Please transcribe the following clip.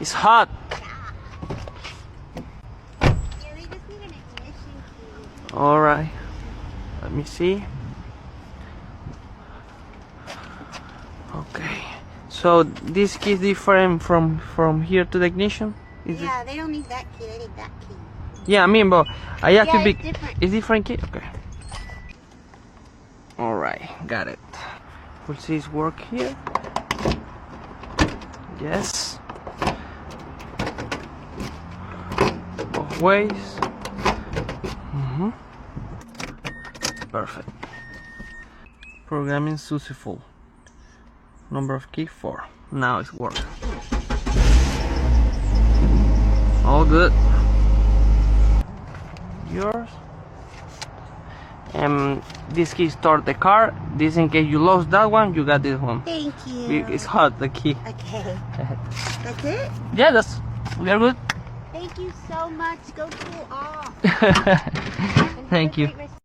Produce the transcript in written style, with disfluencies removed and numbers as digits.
It's hot. Yeah, they just need an ignition key. Alright. Let me see. Okay. So this key is different from here to the ignition? Yeah, they don't need that key, they need that key. Yeah, I mean, but I have to Yeah, be. it's different. It's different key? Okay. Alright, got it. We'll see its work here. Yes. Both ways. Perfect. Programming successful. Number of key 4. Now it's working. All good. Yours. And this key start the car. This in case you lost that one, you got this one. Thank you. It's hot, the key. Okay. That's it? Yeah, we are good. Thank you so much. Go cool off. Thank you. Have a great rest